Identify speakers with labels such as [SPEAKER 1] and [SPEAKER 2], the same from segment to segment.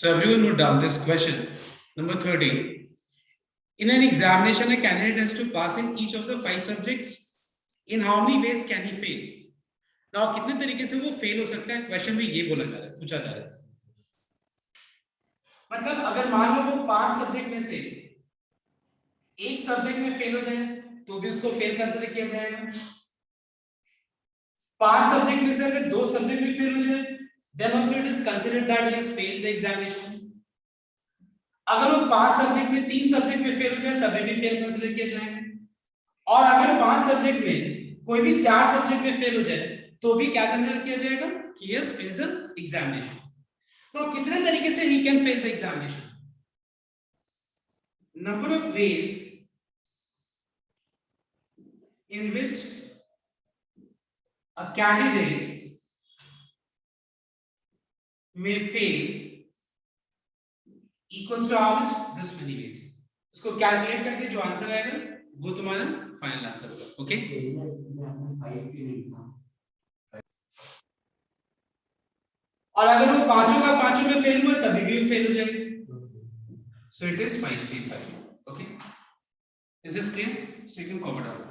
[SPEAKER 1] So everyone note down this question. Number 30. In an examination, a candidate has to pass in each of the 5 subjects. In how many ways can he fail? Now, कितने तरीके से वो fail हो सकता है? Question में ये बोला जा रहा है, पूछा जा रहा है. मतलब अगर मान लो वो 5 सब्जेक्ट में से एक सब्जेक्ट में फेल हो जाए तो भी उसको फेल कंसीडर किया जाएगा. 5 सब्जेक्ट में से अगर 2 सब्जेक्ट में फेल हो जाए then also it is considered that he has failed the examination. अगर वो 5 सब्जेक्ट में 3 सब्जेक्ट में फेल हो जाए तभी भी फेल कंसीडर किया जाएगा. और अगर 5 सब्जेक्ट में कोई भी 4 सब्जेक्ट में फेल हो जाए तो भी क्या कंसीडर किया जाएगा कि he has failed the examination. तो कितने तरीके से he can fail the examination? Number of ways in which a candidate may fail equals to how much? This many ways. इसको कैलकुलेट करके जो आंसर आएगा वो तुम्हारा फाइनल आंसर होगा. ओके, और अगर वो पांचों का पांचों में फेल हुआ तभी भी फेल हो जाएगा. So it is 5C5. Okay, is this clear? So you can copy it out.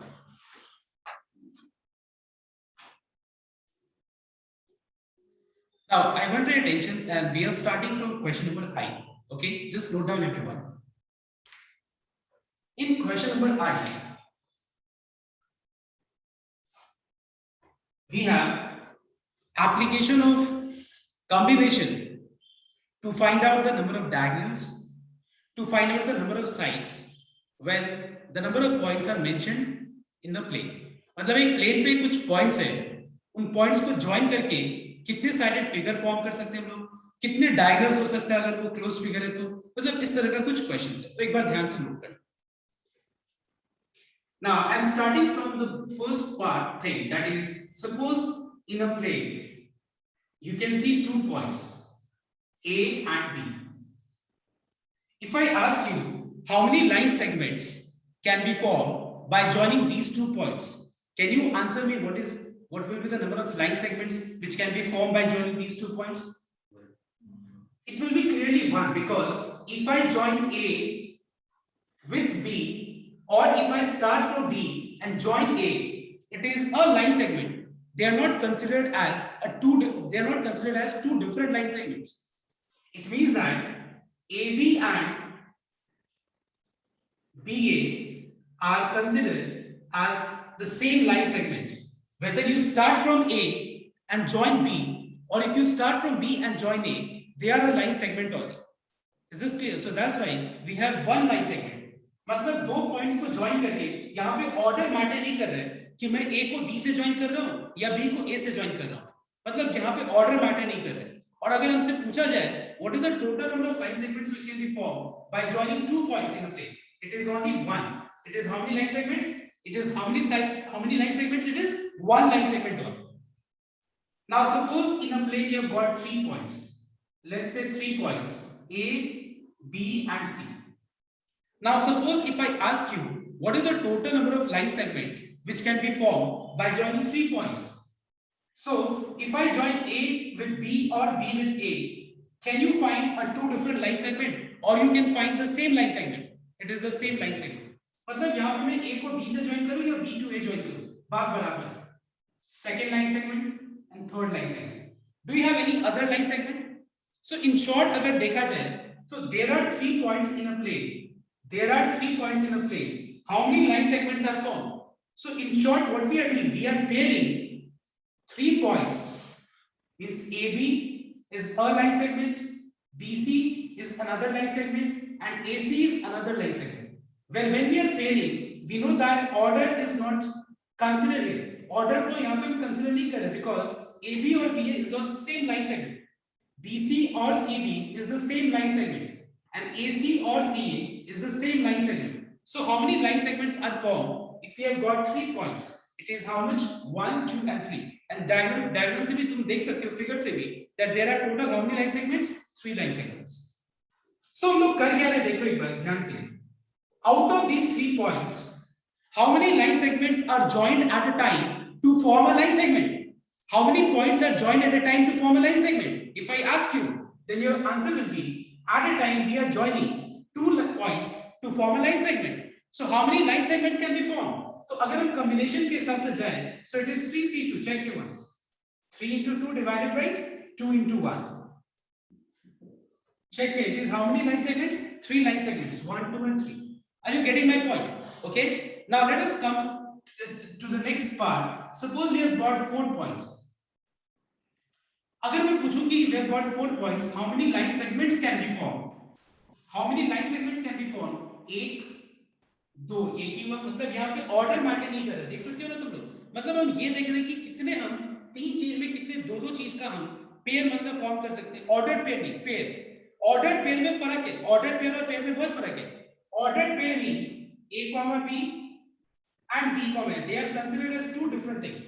[SPEAKER 1] Now I want your attention and we are starting from question number I. Okay, just note down everyone. In question number I, we have application of combination to find out the number of diagonals, to find out the number of sides when the number of points are mentioned in the plane. मतलब एक plane पे कुछ points है, उन points को join करके कितने sided figure form कर सकते हैं हम लोग, कितने डायगोनल्स हो सकता है अगर वो क्लोज फिगर है तो. मतलब इस तरह का कुछ क्वेश्चंस है, तो एक बार ध्यान से नोट करना. Now I am starting from the first part thing, that is, suppose in a plane you can see 2 points A and B. If I ask you how many line segments can be formed by joining these 2 points, can you answer me what will be the number of line segments which can be formed by joining these 2 points? It will be clearly 1, because if I join A with B, or if I start from B and join A, it is a line segment. They are not considered as two different line segments. It means that AB and BA are considered as the same line segment. Whether you start from A and join B, or if you start from B and join A, they are a line segment only. Is this clear? So that's why we have one line segment. मतलब 2 points को join करके यहाँ पे order matter नहीं कर रहा है कि मैं A को B से ज्वाइन कर रहा हूँ या B को A से ज्वाइन कर रहा हूँ. मतलब जहाँ पे ऑर्डर मैटर नहीं कर रहा है. और अगर हमसे पूछा जाए what is the total number of line segments which can be formed by joining 2 points in a plane, it is only 1. It is how many line segments? It is how many line segments? It is 1 line segment only. Now suppose in a plane you have got 3 points. Let's say 3 points A, B and C. Now suppose if I ask you what is the total number of line segments which can be formed by joining 3 points. So if I join A with B or B with A, can you find a 2 different line segment, or you can find the same line segment? It is the same line segment. मतलब यहाँ पे मैं A को B से join करूँ या B to A join करूँ, बात बराबर है. Second line segment and third line segment. Do you have any other line segment? So in short अगर देखा जाए, so there are 3 points in a plane. There are 3 points in a plane. How many line segments are formed? So in short, what we are doing, we are pairing 3 points. Means AB is a line segment, BC is another line segment, and AC is another line segment. When we are pairing, we know that order is not considered here. Order को यहाँ पे हम consider नहीं कर रहे, because AB और BA is on the same line segment. BC or CB is the same line segment. And AC or CA is the same line segment. So how many line segments are formed if we have got 3 points? It is how much? 1, 2 and 3. And diagram से भी तुम देख सकते हो, figure से भी, that there are total how many line segments? 3 line segments. So हम लोग कर क्या रहे, देखो एक बार ध्यान से. Out of these 3 points, how many line segments are joined at a time to form a line segment? How many points are joined at a time to form a line segment? If I ask you, then your answer will be at a time we are joining two points to form a line segment. So how many line segments can be formed? तो अगर हम combination के हिसाब से जाएं, so it is 3C2. Check it once. 3 into 2 divided by 2 into 1. Check it. It is how many line segments? 3 line segments. 1, 2, and 3. Are you getting my point? Okay. Now let us come to the next part. Suppose we have got 4 points. अगर मैं पूछूं कि we have got 4 points, how many line segments can be formed? How many line segments can be formed? 1, 2, एक ही हुआ, मतलब यहाँ पे order matter नहीं कर रहा, देख सकते हो ना तुम लोग, मतलब हम ये देख रहे हैं कि कितने हम तीन चीज में कितने दो चीज का हम पेयर मतलब फॉर्म कर सकते हैं, ऑर्डर पेयर नहीं पेयर। ऑर्डर पेयर में फर्क है, ऑर्डर पेयर और पेयर में बहुत फर्क है। Order pair means a, b and b, they are considered as two different things.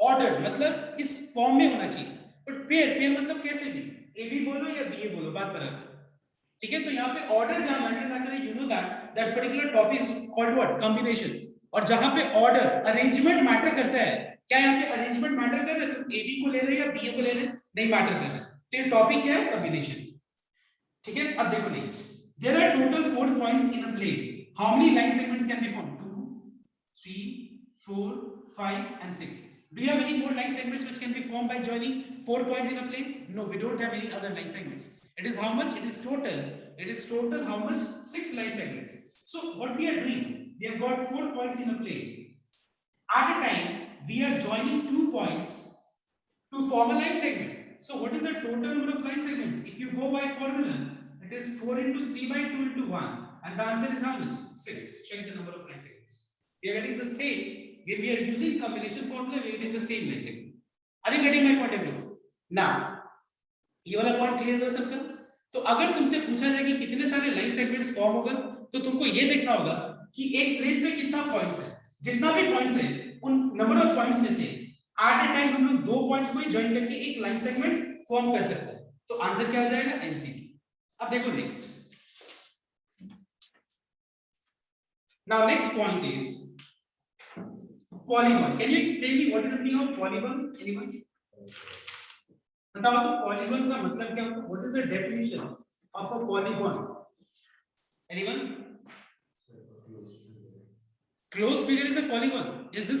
[SPEAKER 1] Order मतलब इस फॉर्म में होना चाहिए, बट पेयर मतलब कैसे भी, ए भी बोलो या बी बोलो, बात बराबर, ठीक है। तो यहाँ पे ऑर्डर जहां मैटर ना करे, you know that particular topic is called what, combination. और जहां पे ऑर्डर अरेंजमेंट मैटर करता है, क्या यहाँ पे अरेंजमेंट मैटर कर रहा है, तो ए बी को ले रहे हैं या बी को ले रहे हैं, नहीं मैटर कर रहा है। तो ये टॉपिक क्या है, कॉम्बिनेशन, ठीक है। अब देखो next, there are total 4 points in a plane, how many line segments can be formed? 2, 3, 4, 5 and 6. Do you have any more line segments which can be formed by joining 4 points in a plane? No, we don't have any other line segments. It is how much? It is total how much? 6 line segments. So what we are doing, we have got 4 points in a plane. At a time we are joining 2 points to form a line segment. So what is the total number of line segments? If you go by formula, it is 4 into 3 by 2 into 1, and the answer is how much? 6. Check the number of line segments. We are getting the same. We are using combination formula, we are getting the same line segment. Are you getting my point everyone? Now ये वाला point clear हो सबका? तो अगर तुमसे पूछा जाए कि कितने सारे लाइन सेगमेंट्स फॉर्म होगा, तो तुमको ये देखना होगा कि एक प्लेन पे कितना पॉइंट्स है, जितना भी पॉइंट्स है उन नंबर ऑफ पॉइंट्स में से एट ए टाइम हम लोग 2 पॉइंट्स को ही ज्वाइन करके एक लाइन सेगमेंट फॉर्म कर सकते हैं। तो आंसर क्या हो जाएगा? एनसीटी। अब देखो next, now next point is polygon. Can you explain me what is the meaning of polygon? Anyone? बताओ तो polygon का मतलब क्या होता है? What is the definition of a polygon? Anyone? Closed figure is a polygon. Is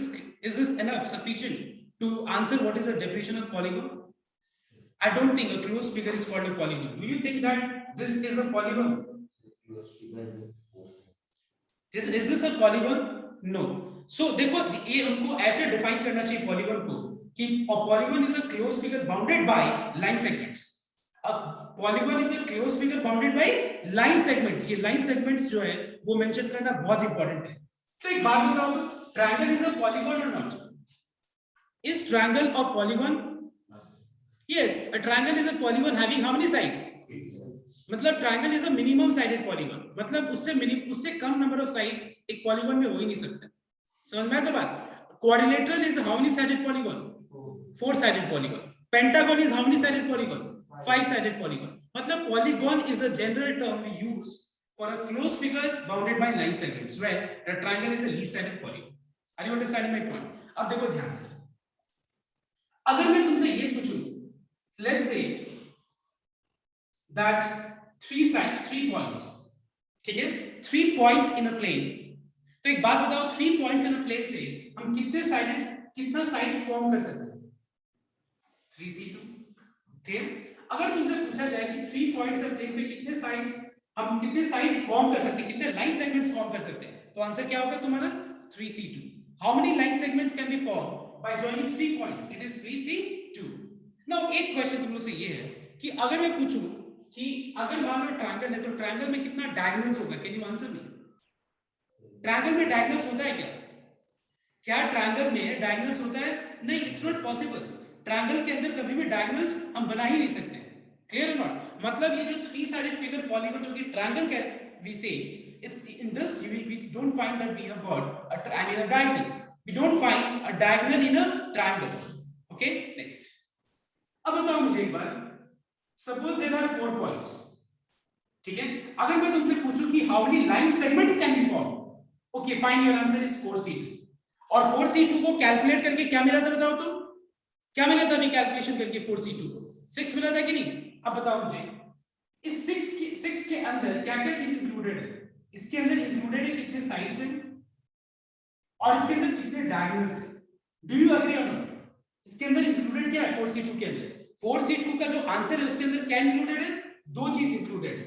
[SPEAKER 1] this enough sufficient to answer what is the definition of polygon? I don't think a closed figure is called a polygon. Do you think that this is a polygon? Is this a polygon? No. So देखो ये हमको ऐसे define करना चाहिए polygon को कि polygon is a close figure bounded by line segments. अब polygon is a close figure bounded by line segments. ये लाइन सेगमेंट्स जो है वो मेंशन करना बहुत इंपॉर्टेंट है। तो एक बात बताओ तो, ट्रायंगल इज अ पॉलीगॉन और not? Is triangle a polygon? Yes, a triangle is a polygon having how many sides? मतलब triangle is a minimum sided polygon, मतलब उससे कम नंबर ऑफ साइड्स एक पॉलीगॉन में हो ही नहीं सकते। समझ में आया तो बात? Quadrilateral is how many sided polygon? 4 sided polygon. Pentagon is how many sided polygon? 5 sided polygon. मतलब polygon is a general term we use for a close figure bounded by line segments, where the triangle is a least sided polygon. Are you understanding my point? अब देखो ध्यान से, अगर मैं तुमसे ये पूछूं, लेट्स से दैट 3 points, ठीक है, 3 points in a plane, तो एक बात बताओ, 3 पॉइंट्स इन अ प्लेन से हम कितना साइड्स फॉर्म कर सकते हैं? 3C2। ठीक, अगर तुमसे पूछा जाए कि 3 पॉइंट्स इन प्लेन पे कितने साइड्स फॉर्म कर सकते हैं, कितने लाइन सेगमेंट्स फॉर्म कर सकते हैं, तो आंसर क्या होगा तुम्हारा? 3C2। How many line segments can be form by joining 3 points? It is 3C2। Now एक क्वेश्चन तुम लोग से ये है कि अगर मैं पूछूं कि अगर मान लो ट्रायंगल है, तो ट्रायंगल में कितना डायगोनल्स होगा? Can you answer me? Triangle में डायगोनल्स होता है क्या? क्या ट्रायंगल में डायगोनल्स होता है? नहीं, इट्स नॉट पॉसिबल। ट्रायंगल के अंदर कभी भी डायगोनल्स हम बना ही नहीं सकते। क्लियर है नॉट? मतलब ये जो 3 साइडेड फिगर पॉलीगॉन जो कि ट्रायंगल का वी से, it's in this we don't find that we have got a triangle diagonal. We don't find a diagonal in a triangle. Okay, next. अब बताओ मुझे एक बार, सपोज देयर आर 4 पॉइंट्स, ठीक है, अगर मैं तुमसे पूछूं कि how many line segments can be form? Okay fine, your answer is 4C2। और 4C2 को कैलकुलेट करके क्या मिला था बताओ तो? क्या मिला था अभी कैलकुलेशन करके? 4C2 6 मिला था कि नहीं? अब बताओ मुझे, इस 6 के अंदर क्या क्या चीज इंक्लूडेड है? इसके अंदर इंक्लूडेड है कितने साइड्स हैं और इसके अंदर कितने डायगोनल्स हैं। डू यू एग्री और नॉट? इसके अंदर इंक्लूडेड क्या है 4C2 के अंदर? 4C2 का जो आंसर है उसके अंदर क्या इंक्लूडेड है? दो चीज इंक्लूडेड है।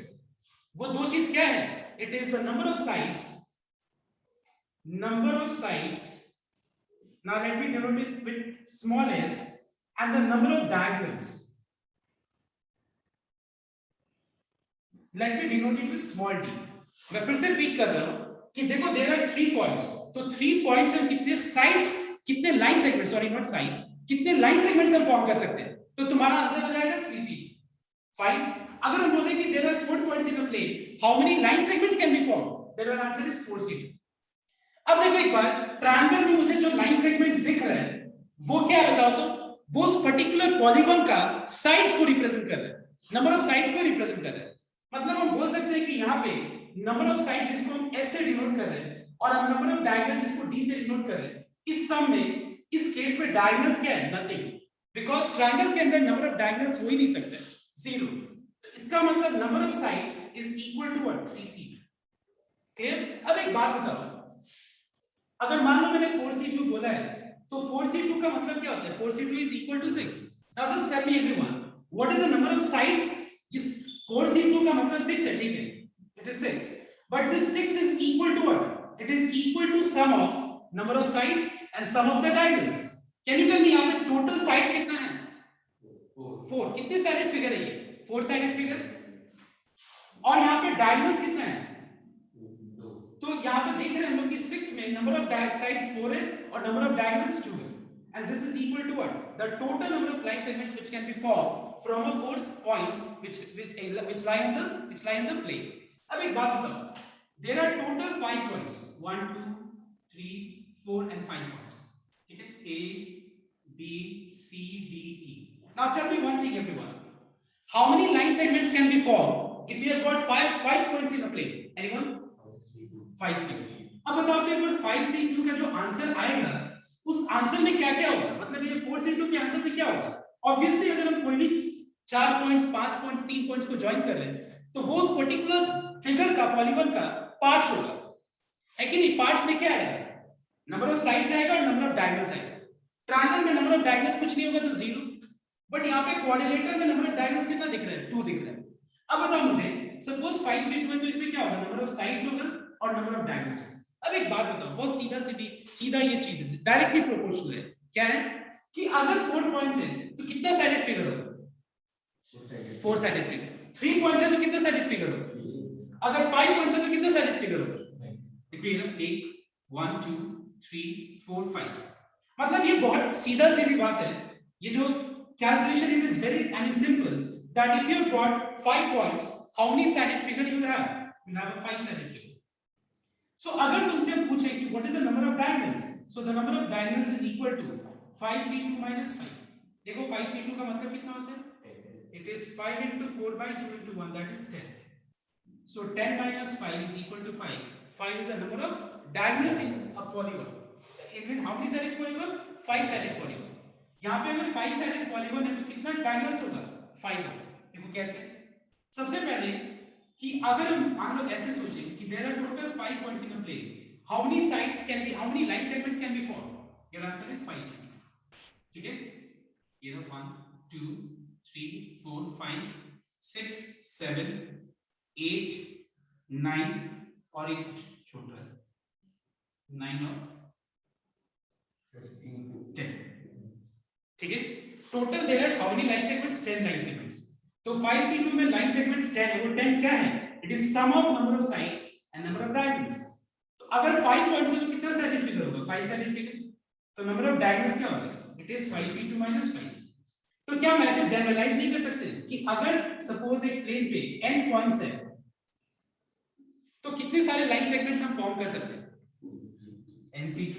[SPEAKER 1] वो दो चीज क्या है? It is the number of sides, now let me denote it with small s, and the number of diagonals, let me denote it with small d। मैं फिर से रिपीट कर रहा हूं कि देखो देयर आर 3 पॉइंट्स, तो 3 पॉइंट्स हम कितने साइड्स, कितने line segment, sorry not sides, कितने लाइन सेगमेंट्स हम फॉर्म कर सकते हैं? तो तुम्हारा आंसर हो जाएगा 3C। फाइन। अगर हम बोले कि there are 4 points in a plane, how many line segments can be form? Their answer is 4C2। अब देखो एक बार, ट्रायंगल में मुझे जो लाइन सेगमेंट्स दिख रहे हैं वो क्या है बताओ तो? वो उस पर्टिकुलर पॉलीगॉन का साइड्स को रिप्रेजेंट कर रहे हैं, नंबर ऑफ साइड्स को रिप्रेजेंट कर रहे हैं। मतलब हम बोल सकते हैं कि यहाँ पे नंबर ऑफ साइड्स जिसको हम S से डिनोट कर रहे हैं और हम नंबर ऑफ डायगोनल जिसको D से डिनोट कर रहे हैं, इस सम में इस केस में डायगोनल्स क्या है? नथिंग, बिकॉज़ ट्रायंगल के अंदर नंबर ऑफ डायगोनल्स हो ही नहीं सकते, 0। तो इसका मतलब number of sides is equal to what? 3C। Clear? अब एक बात बताओ, अगर मान लो मैंने 4C2 बोला है तो 4C2 का मतलब क्या होता है? 4C2 is equal to 6। Now just tell me everyone, what is the number of sides? इस 4C2 का मतलब 6 है, ठीक है, it is 6, but this 6 is equal to what? It is equal to sum of number of sides and sum of the diagonals। Can you tell me यहाँ पे total sides कितना है? 4। कितने साइडेड फिगर है ये? 4 साइडेड फिगर। और यहाँ पे डायगोनल्स कितना है? तो यहाँ पे देख रहे हैं हम लोग कि 6 में नंबर ऑफ साइड्स 4 है और नंबर ऑफ डायगोनल्स 2 है, and this is equal to what? The total number of line segments which can be formed from a 4 points which lie in the plane। अब एक बात बताओ, there are total 5 points, 1 2 3 4 and 5 points, ठीक है, A B C D E। Now tell me one thing everyone, how many line segments can be formed if you have got 5 points in a plane? Anyone? 5C। अब बताओ तो एक बार 5C2 का जो answer आएगा उस आंसर में क्या क्या होगा? मतलब ये 4C2 के आंसर में क्या होगा? ऑब्वियसली अगर हम कोई भी 4 पॉइंट्स 5 पॉइंट 3 पॉइंट्स को ज्वाइन कर रहे हैं तो वो उस पर्टिकुलर फिगर का पॉलीगॉन का पार्ट्स होगा, है कि नहीं? पार्ट्स में क्या आएगा? नंबर ऑफ साइड्स आएगा और नंबर ऑफ डायगोनल्स आएगा। ट्रायंगल में नंबर ऑफ डायगोनल्स कुछ नहीं होगा तो 0, बट यहाँ पे क्वाड्रिलेटरल में नंबर ऑफ डायगोनल्स कितना दिख रहा है? 2 दिख रहा है। अब बताओ मुझे, सपोज 5C2 है तो इसमें क्या होगा? नंबर ऑफ साइड्स होगा और नंबर ऑफ डायगोनल्स। अब एक बात बताओ, बहुत सीधा ये चीज है, डायरेक्टली प्रोपोर्शनल है। क्या है कि अगर 4 पॉइंट्स है तो कितना साइडेड फिगर होगा? 4 साइडेड फिगर। 3 पॉइंट्स है तो कितना साइडेड फिगर होगा? अगर 5 पॉइंट्स है तो कितना साइडेड फिगर होगा? देखिए ना, 1 2 3 4 5। मतलब ये बहुत सीधा सीधी बात है। ये जो calculation it is very I mean simple, that if you got 5 points, how many sided figure you have? You have a 5 sided figure. So अगर तुमसे पूछे कि what is the number of diagonals, so the number of diagonals is equal to 5C2 minus 5। देखो 5C2 का मतलब कितना होता है? It is 5 into 4 by 2 into 1, that is 10। So 10 minus 5 is equal to 5। 5 is the number of diagonals in a polygon। It means how many sided polygon? 5 sided polygon। यहाँ पे अगर 5 sided polygon है तो कितना diagonals होगा? 5 होगा। देखो कैसे? सबसे पहले कि अगर हम मान लो ऐसे सोचें कि there are total 5 points in a plane, how many sides can be, how many line segments can be form? Your answer is 5। ठीक है, ये लो 1 2 3 4 5 6 7 8 9 और एक छोटा 9 और 10। ठीक है, total there are how many line segments? 10 line segments. तो 5C2 में लाइन सेगमेंट्स 10 है, वो 10 क्या है? It is sum of number of sides and number of diagonals. तो अगर 5 पॉइंट्स है तो कितना साइडेड फिगर होगा? 5 साइडेड फिगर। तो नंबर ऑफ डायगोनल्स क्या होगा? It is 5C2 minus 5। तो क्या हम ऐसे जनरलाइज नहीं कर सकते कि अगर सपोज एक प्लेन पे n पॉइंट्स है तो कितने सारे लाइन सेगमेंट्स हम फॉर्म कर सकते हैं? NC2।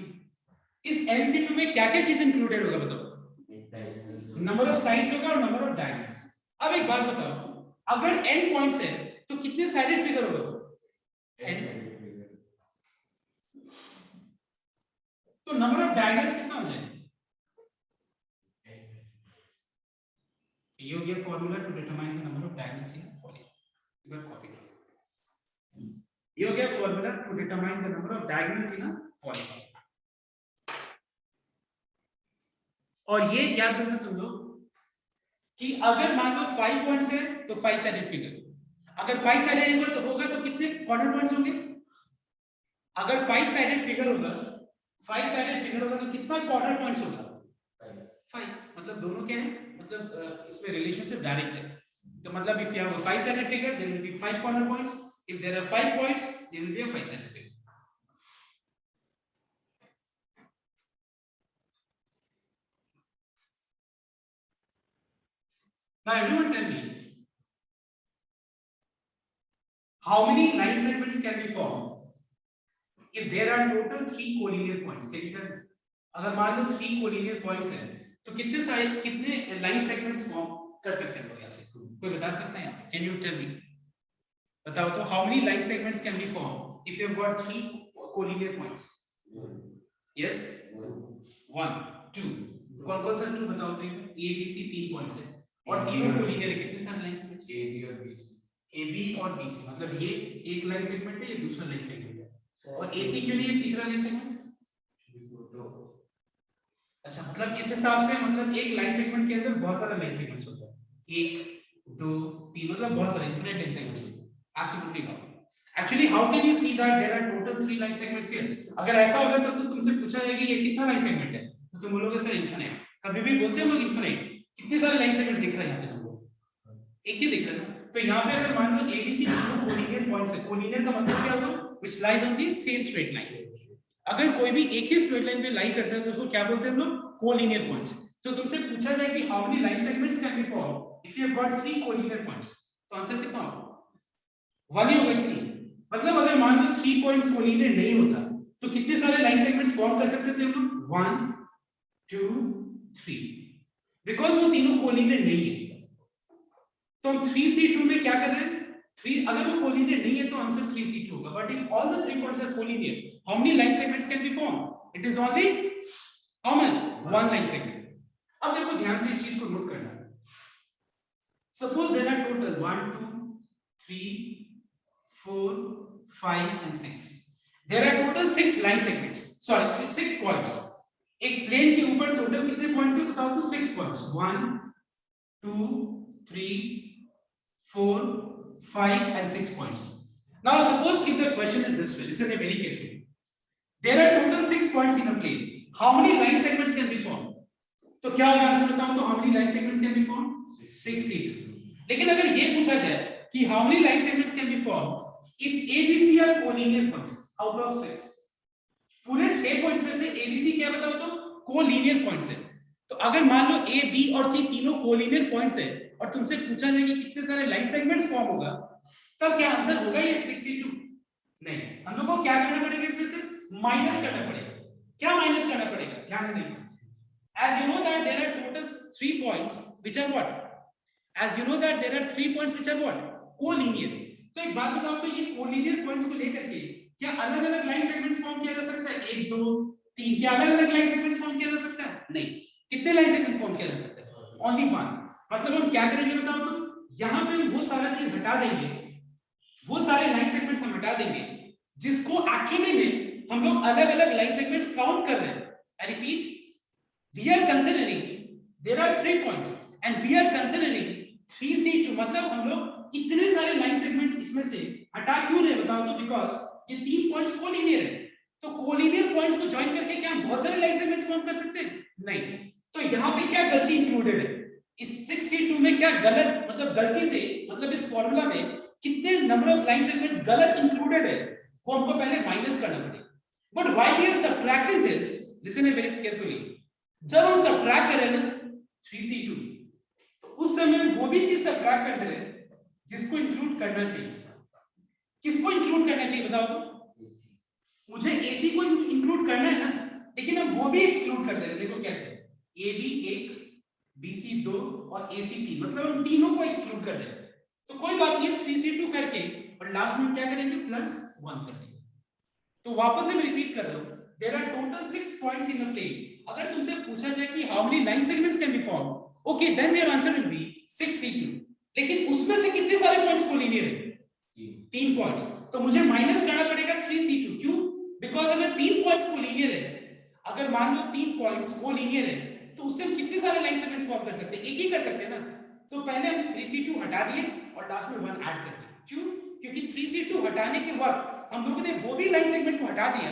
[SPEAKER 1] इस NC2 में क्या क्या चीज इंक्लूडेड होगा बताओ? नंबर ऑफ साइड्स होगा और नंबर ऑफ डायगोनल्स। अब एक बात बताओ, अगर n पॉइंट्स है तो कितने साइडेड फिगर होगा? n। तो नंबर ऑफ डायगोनल्स कितना हो जाएगा? ये हो गया formula to determine the number of diagonals in polygon. Copy करो। ये हो गया formula to determine the number of diagonals in a polygon. और ये याद रखना तुम लोग कि अगर मान लो 5 पॉइंट्स है तो 5 साइडेड फिगर, अगर 5 साइडेड इक्वल तो होगा तो कितने कॉर्नर पॉइंट्स होंगे? अगर 5 साइडेड फिगर होगा, 5 साइडेड फिगर होगा तो कितना कॉर्नर पॉइंट्स होगा? 5। मतलब दोनों क्या है, मतलब इसमें रिलेशनशिप डायरेक्ट है। तो मतलब if you have a 5 sided figure there will be 5 corner points, if there are 5 points there will be a 5 sided figure. Now everyone tell me how many line segments can be formed if there are total 3 collinear points? Can you tell me? अगर मान लो 3 collinear points है तो कितने line segments form कर सकते हैं लोग? यहाँ से कोई बता सकता है यहाँ पे? Can you tell me? बताओ तो how many line segments can be form if you have got 3 collinear points? Yes, 1 2 कौन-कौन सा 2 बताओ तो? ए बी सी 3 पॉइंट्स है और तीनों collinear है। कितने सारे लाइन सेगमेंट्स? ए बी और बी सी। ए बी और बी सी मतलब ये एक लाइन सेगमेंट है, ये दूसरा लाइन सेगमेंट है। और ए सी क्यों नहीं है तीसरा लाइन सेगमेंट? अच्छा, मतलब इस हिसाब से मतलब एक लाइन सेगमेंट के अंदर बहुत सारे लाइन सेगमेंट्स होते हैं, 1 2 3 मतलब बहुत सारे इनफिनिट लाइन सेगमेंट्स होते हैं। Absolutely not. Actually how can you see that there are total 3 line segments here? अगर ऐसा होगा तब तो तुमसे पूछा जाएगा ये कितना लाइन सेगमेंट है, तो तुम बोलोगे सर इनफिनिट। कभी भी बोलते हो लोग इनफिनिट, कितने सारे लाइन सेगमेंट दिख रहा है यहाँ पे तुमको? एक ही दिख रहा है ना। तो यहाँ पे अगर मान लो एबीसी दोनों कोलिनियर पॉइंट्स है, कोलिनियर का मतलब क्या होगा? Which lies on the same straight line. अगर कोई भी एक ही स्ट्रेट लाइन पे लाई करता है तो उसको क्या बोलते हैं हम लोग? Collinear points. तो तुमसे पूछा जाए कि how many line segments can be form if you have got 3 collinear points, तो आंसर कितना होगा? 1 ही होगा कि नहीं? मतलब अगर मान लो 3 पॉइंट्स कोलिनियर नहीं होता तो कितने सारे लाइन सेगमेंट्स फॉर्म कर सकते थे हम लोग? 1 2 3, बिकॉज़ वो तीनों कोलिनियर नहीं है। तो हम 3C2 में क्या कर रहे हैं? 3 अगर वो कोलिनियर नहीं है तो आंसर 3C2 होगा। But if all the 3 points are collinear, how many line segments can be form? It is only how much? 1 line segment. अब देखो ध्यान से इस चीज को नोट करना। Suppose there are total 1 2 3 4 5 and 6. There are total 6 line segments. Sorry, 6 points. एक plane के ऊपर टोटल कितने पॉइंट्स है बताओ तो? 6 points. 1 2 3 4 5 and 6 points. Now suppose if the question is this way, listen very carefully. There are total 6 points in a plane. How many line segments can be formed? तो क्या होगा answer बताओ तो? How many line segments can be formed? 6 लेकिन अगर ये पूछा जाए कि how many line segments can be formed if ABC are collinear points out of 6, पूरे 6 पॉइंट्स में से ABC क्या बताओ तो? कोलिनियर पॉइंट्स है। तो अगर मान लो A B और C तीनों कोलिनियर पॉइंट्स है और तुमसे पूछा जाए कि कितने सारे लाइन सेगमेंट्स फॉर्म होगा, तब क्या आंसर होगा ये 6C2? नहीं, हम लोगों को क्या करना पड़ेगा इसमें से? माइनस करना पड़ेगा। क्या माइनस करना पड़ेगा? ध्यान देना। As you know that there are total 3 points which are what? As you know that there are 3 points which are what? Collinear. तो एक बात बताओ तो ये कोलिनियर पॉइंट्स को लेकर के क्या अलग-अलग लाइन सेगमेंट्स फॉर्म किया जा सकता है? 1 2 3 क्या अलग-अलग लाइन सेगमेंट्स फॉर्म किया जा सकता है? नहीं। कितने लाइन सेगमेंट्स फॉर्म किया जा सकता है? ओनली 1। मतलब हम क्या करेंगे बताओ तो? यहाँ पे वो सारा चीज हटा देंगे, वो सारे लाइन सेगमेंट्स हम हटा देंगे जिसको एक्चुअली में हम लोग अलग-अलग लाइन सेगमेंट्स काउंट कर रहे हैं। I repeat, we are considering there are 3 points and we are considering 3C2। मतलब हम लोग इतने सारे लाइन सेगमेंट्स इसमें से हटा क्यों रहे बताओ तो? बिकॉज़ ये 3 पॉइंट्स कोलिनियर है। तो कोलिनियर पॉइंट्स को ज्वाइन करके क्या हम बहुत सारे लाइन सेगमेंट्स फॉर्म कर सकते हैं? नहीं। तो यहाँ पे क्या गलती इंक्लूडेड है? इस 6C2 में क्या गलत, मतलब गलती से, मतलब इस फार्मूला में कितने नंबर ऑफ लाइन सेगमेंट्स गलत इंक्लूडेड है वो हमको पहले माइनस करना पड़ेगा। But why we are subtracting this, listen very carefully. जब हम सबट्रैक्ट कर रहे हैं ना 3C2, तो उस समय वो भी चीज सबट्रैक्ट कर रहे हैं जिसको इंक्लूड करना चाहिए। किसको इंक्लूड करना चाहिए बताओ तो? मुझे AC को इंक्लूड करना है ना, लेकिन हम वो भी एक्सक्लूड कर दे रहे हैं। देखो कैसे? AB 1 BC 2 और AC 3, मतलब हम तीनों को एक्सक्लूड कर रहे हैं। तो कोई बात नहीं, 3C2 करके और लास्ट में क्या करेंगे? +1 कर देंगे। तो वापस से मैं रिपीट कर रहा हूं, there are total 6 points in a plane. अगर तुमसे पूछा जाए कि how many line segments can be form, okay then your answer will be 6C2। लेकिन उसमें से कितने सारे पॉइंट्स कोलिनियर है? 3 पॉइंट्स, तो मुझे माइनस करना पड़ेगा 3C2। क्यों? बिकॉज अगर 3 पॉइंट्स कोलिनियर है, अगर मान लो 3 पॉइंट्स कोलिनियर है, तो उससे हम कितने सारे लाइन सेगमेंट्स फॉर्म कर सकते हैं? एक ही कर सकते हैं ना। तो पहले हम 3C2 हटा दिए और लास्ट में 1 ऐड कर दिए। क्यों? क्योंकि 3C2 हटाने के वक्त हम लोगों ने वो भी लाइन सेगमेंट को हटा दिया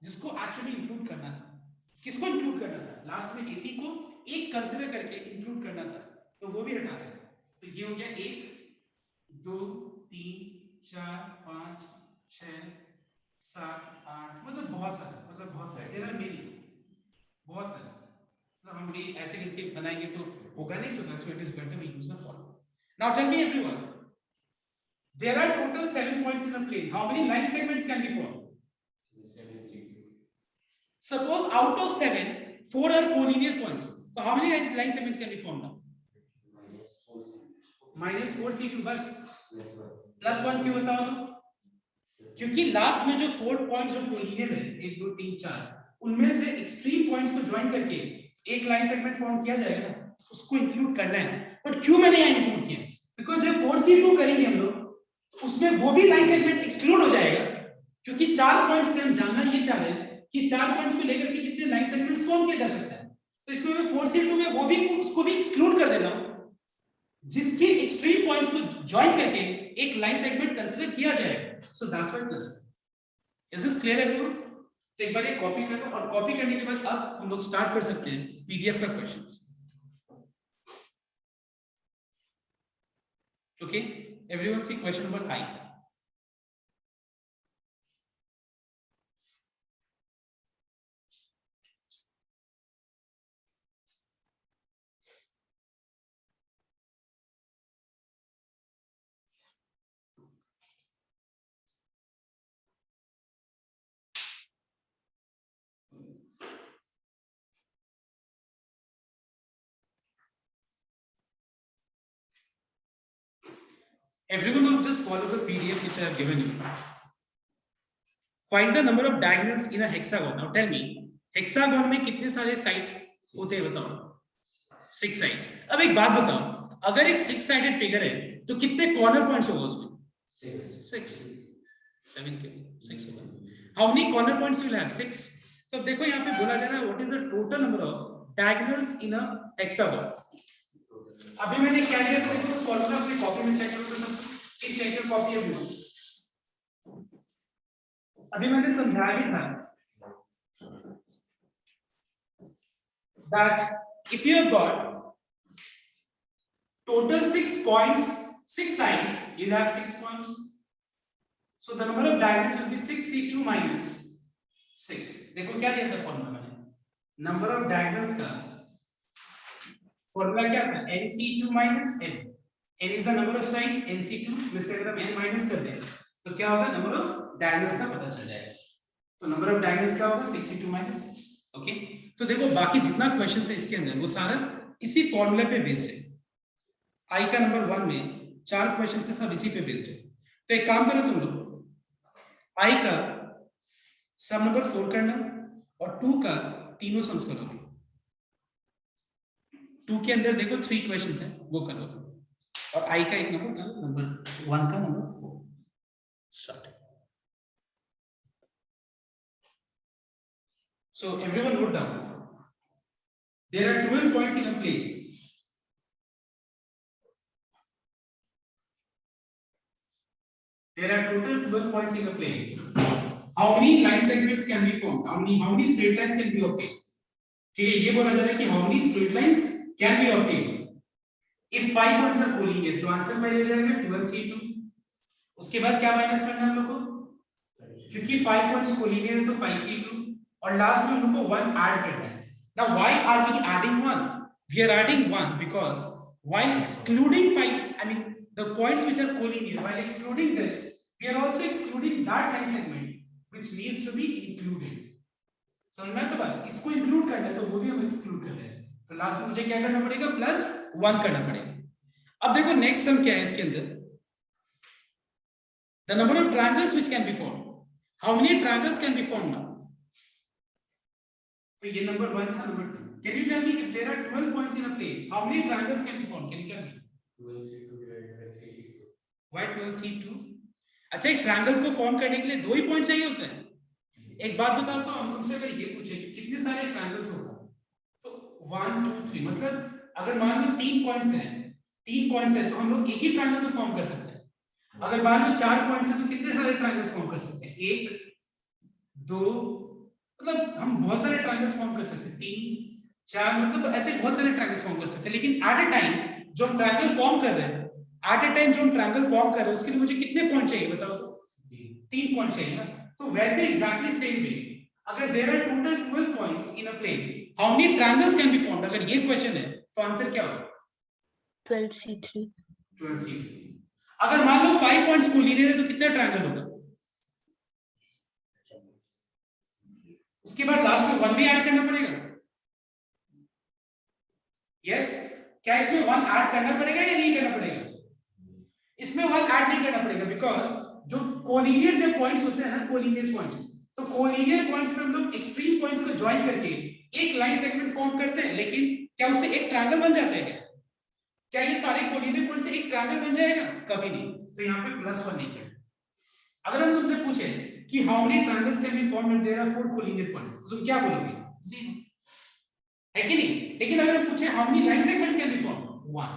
[SPEAKER 1] जिसको एक्चुअली इंक्लूड करना था। किसको इंक्लूड करना था? लास्ट में AC को एक कंसीडर करके इंक्लूड करना था, तो वो भी हटा दिया। तो ये हो गया 1 2 3 4 5 6 7 8, मतलब बहुत सारे देयर आर मेनी, बहुत सारे। मतलब हम भी ऐसे करके बनाएंगे तो होगा नहीं। So that's why it is better we use a formula. Now tell me everyone, there are total 7 points in a plane. How many line segments can be formed? Suppose out of 7, 4 are collinear points. So how many line segments can be formed now? -4C2 बस, +1 क्यों बताओ तो? क्योंकि last में जो 4 points जो collinear है 1 2 3 4, उनमें से एक्सट्रीम पॉइंट्स को ज्वाइन करके एक लाइन सेगमेंट फॉर्म किया जाएगा ना, उसको इंक्लूड करना है। बट क्यों मैंने यहां इंक्लूड किया? बिकॉज़ जब 4C2 करेंगे हम लोग, तो उसमें वो भी लाइन सेगमेंट एक्सक्लूड हो जाएगा। क्योंकि 4 पॉइंट्स से हम जानना ये चाह रहे हैं कि 4 पॉइंट्स को लेकर के कितने लाइन सेगमेंट्स फॉर्म किया जा सकता है। तो इसमें मैं 4C2 में वो भी उसको भी एक्सक्लूड कर दे रहा हूं, जिसके एक्सट्रीम पॉइंट्स को ज्वाइन करके एक लाइन सेगमेंट कंसीडर किया जाएगा। सो that's why plus. Is this clear everyone? तो एक बार ये कॉपी कर लो, और कॉपी करने के बाद अब हम लोग स्टार्ट कर सकते हैं पीडीएफ का questions. Okay, everyone see question number I. Everyone now just follow the PDF which I have given you. Find the number of diagonals in a hexagon. Now tell me, hexagon में कितने सारे sides होते हैं बताओ? 6 sides. अब एक बात बताओ, अगर एक 6-sided figure है तो कितने corner points होगा उसमें? 6. 7 के 6 होगा. How many corner points will have? 6. तो देखो यहाँ पे बोला जा रहा है what is the total number of diagonals in a hexagon. अभी मैंने क्या किया तो देखो फॉर्मूला अपनी कॉपी में चेक करो तो सब इस चेक कर कॉपी है। अभी मैंने समझाया भी था that if you have got total 6 points, 6 sides, you'll have 6 points. So the number of diagonals will be 6C2 minus 6. देखो क्या दिया था फॉर्मूला मैंने, नंबर ऑफ डायगोनल्स का फॉर्मूला क्या था? NC2 minus N. N is the number of sides, NC2 में से अगर हम N माइनस कर दें तो क्या होगा? नंबर ऑफ डायगोनल्स का पता चल जाएगा। तो नंबर ऑफ डायगोनल्स क्या होगा? 6C2 minus 6. ओके, तो देखो बाकी जितना क्वेश्चन है इसके अंदर वो सारा इसी फॉर्मूला पे बेस्ड है। I का नंबर 1 में 4 क्वेश्चन है, सब इसी पे बेस्ड है। तो एक काम करो तुम लोग, I का सम नंबर 4 करना और 2 का तीनों सम्स करोगे। 2 के अंदर देखो 3 क्वेश्चंस हैं, वो करो, और I का एक नंबर 1 का number 4। Start. So everyone wrote down. There are 12 points in a plane. There are total 12 points in a plane. How many line segments can be formed? How many straight lines can be obtained? ठीक है, ये बोला जा रहा है कि how many straight lines can be obtained? If 5 points are collinear, तो answer पहले जाएगा 12C2. उसके बाद क्या माइनस करना है हम लोग को? क्योंकि 5 points collinear है तो 5C2, और लास्ट में हम लोग को 1 ऐड करना है। Now why are we adding 1? We are adding 1 because while excluding 5, I mean the points which are collinear, while excluding this, we are also excluding that line segment which needs to be included. समझ में? तो बात इसको include करना है तो वो भी हम एक्सक्लूड कर रहे हैं, तो लास्ट में मुझे क्या करना पड़ेगा? +1 करना पड़ेगा। अब देखो नेक्स्ट सम क्या है इसके अंदर, the number of triangles which can be formed. How many triangles can be formed now? तो ये नंबर 1 था, number 2. Can you tell me if there are 12 points in a plane, how many triangles can be formed? Can you tell me? 12C2 divided by 3C2. Why 12C2? अच्छा, एक triangle को form करने के लिए 2 ही point चाहिए होते हैं? एक बात बताओ तो, हम तुमसे अगर ये पूछे कि कितने सारे ट्रायंगल्स होगा, तो 1 2 3, मतलब अगर मान लो 3 पॉइंट्स हैं, 3 पॉइंट्स हैं, तो हम लोग एक ही ट्रायंगल तो फॉर्म कर सकते हैं। अगर मान लो 4 पॉइंट्स हैं, तो कितने सारे ट्रायंगल्स फॉर्म कर सकते हैं? 1 2, मतलब हम बहुत सारे ट्रायंगल्स फॉर्म कर सकते हैं, 3 4, मतलब ऐसे बहुत सारे ट्रायंगल्स फॉर्म कर सकते हैं। लेकिन एट अ टाइम जो हम ट्रायंगल फॉर्म कर रहे हैं, एट अ टाइम जो हम ट्रायंगल फॉर्म कर रहे हैं, उसके लिए मुझे कितने पॉइंट चाहिए बताओ तो? 3 पॉइंट चाहिए ना। तो वैसे एग्जैक्टली सेम वे, अगर there are total 12 points in a plane, how many triangles can be formed? अगर ये क्वेश्चन है तो आंसर क्या होगा?
[SPEAKER 2] 12C3।
[SPEAKER 1] 12C3। अगर मान लो 5 पॉइंट्स कोलिनियर है तो कितना ट्रायंगल होगा? उसके बाद लास्ट में 1 भी ऐड करना पड़ेगा। यस, क्या इसमें 1 ऐड करना पड़ेगा या नहीं करना पड़ेगा? इसमें 1 ऐड नहीं करना पड़ेगा, बिकॉज जो कोलिनियर जब पॉइंट्स होते हैं ना, कोलिनियर पॉइंट्स, तो कोलिनियर पॉइंट्स में हम लोग एक्सट्रीम पॉइंट्स को ज्वाइन करके एक लाइन सेगमेंट फॉर्म करते हैं। लेकिन क्या उससे एक ट्रायंगल बन जाता है क्या? क्या ये सारे कोलिनियर पॉइंट से एक ट्रायंगल बन जाएगा? कभी नहीं। तो यहाँ पे +1 नहीं करना। अगर हम तुमसे पूछे कि how many triangles can be formed when there are 4 collinear points, तो तुम क्या बोलोगे? 0, है कि नहीं? लेकिन अगर हम पूछे how many line segments can be formed, 1,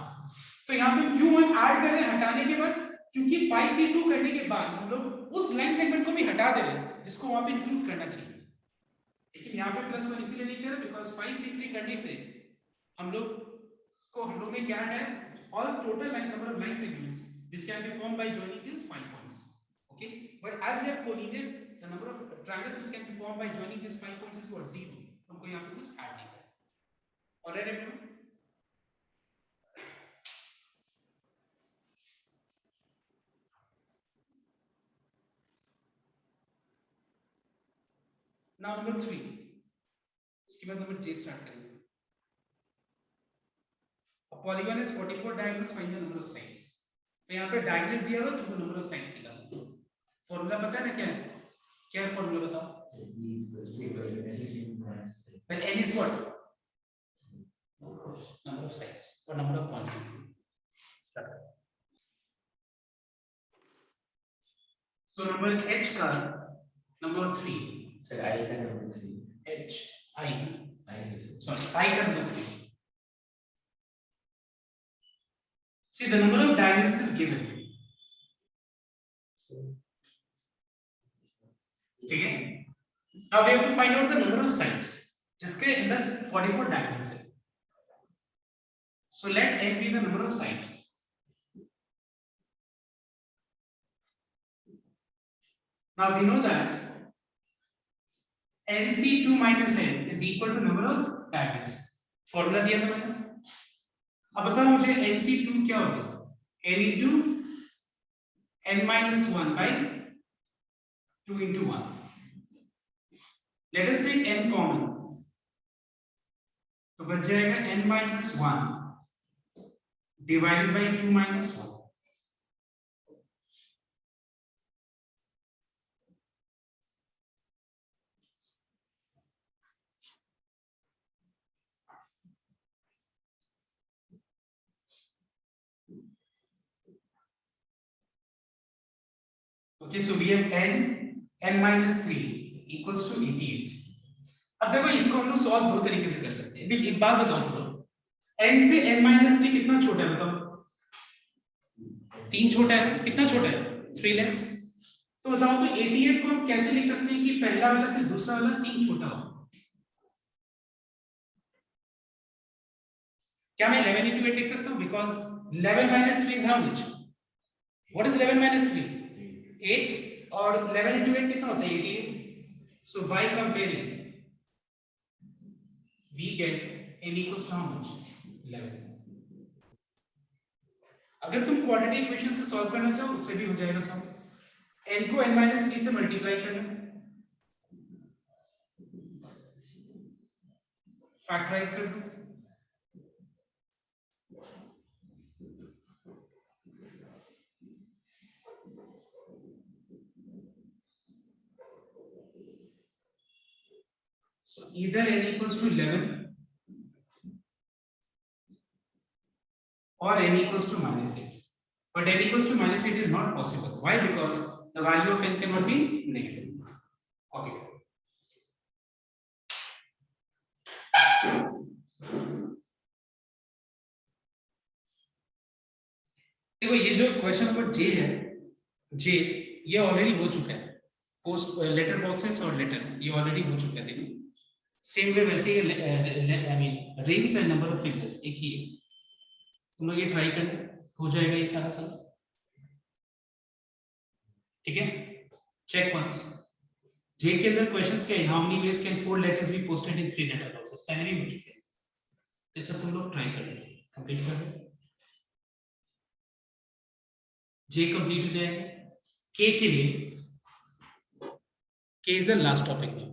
[SPEAKER 1] तो यहाँ पे क्यों 1 ऐड कर रहे हैं हटाने के बाद? क्योंकि 5C2 करने के बाद हम लोग उस लाइन सेगमेंट को भी हटा दे रहे हैं जिसको वहां पे इंक्लूड करना चाहिए। लेकिन यहाँ पे +1 इसीलिए नहीं कर रहे बिकॉज 5C3 करने से हम लोग ने क्या हटाया? All total number of line segments which can be formed by joining these 5 points. Okay, but as they are collinear, the number of triangles which can be formed by joining these 5 points is what? 0. हमको यहाँ पे कुछ add नहीं करना। Alright everyone? Now number 3, उसके बाद number J start करेंगे। A polygon has 44 diagonals, find the number of sides. तो यहाँ पे डायगोनल्स दिया हुआ, तुमको नंबर ऑफ साइड्स निकालना है। फॉर्मूला पता है ना क्या है? क्या है फॉर्मूला बताओ? Well, n is what? Number of sides or number of points. So number h का number 3.
[SPEAKER 3] Sir, I का number 3.
[SPEAKER 1] H I. Sorry, I का number 3. See, the number of diagonals is given. ठीक है? Now we have to find out the number of sides जिसके अंदर 44 diagonals है. So let n be the number of sides. Now we know that nc2 minus n is equal to number of diagonals. Formula दिया था मैंने. अब बताओ मुझे nc2 क्या होगा? n into n minus 1 by 2 into 1. Let us take n common. तो बच जाएगा n minus 1 divided by 2 minus 1. Okay, so we have n minus 3 equals to 88. अब देखो इसको हम लोग सॉल्व दो तरीके से कर सकते हैं। एक बात बताओ तो, n से n minus 3 कितना छोटा है बताओ? 3 छोटा है। कितना छोटा है? 3 लेस। तो बताओ तो 88 को हम कैसे लिख सकते हैं कि पहला वाला से दूसरा वाला 3 छोटा हो? क्या मैं 11 into 8 लिख सकता हूं? Because 11 minus 3 is how much? What is 11 minus 3? 8. और 11 into 8 कितना होता है? 88. So by comparing, we get n equals to how much? 11. अगर तुम क्वाड्रेटिक इक्वेशन से सॉल्व करना चाहो उससे भी हो जाएगा सॉल्व। n को n minus 3 से मल्टीप्लाई करना, फैक्टराइज कर दो, so either n equals to 11 or n equals to -8, but n equals to -8 is not possible. Why? Because the value of n cannot be negative. Okay. देखो ये जो question number जे है, जे ये already हो चुका है, पोस्ट लेटर बॉक्सेस और letter ये ऑलरेडी हो चुका है। देखो सेम वे वैसे ही I mean rings and number of fingers एक ही है। तुम लोग ये ट्राई करना, हो जाएगा ये सारा सब, ठीक है। Check once. जे के अंदर क्वेश्चंस क्या है, how many ways can 4 letters be posted in 3 letter boxes, पहले भी हो चुके हैं। ये सब तुम लोग ट्राई कर लो, कंप्लीट कर लो। जे कंप्लीट हो जाएगा। के लिए, के इज द लास्ट टॉपिक में।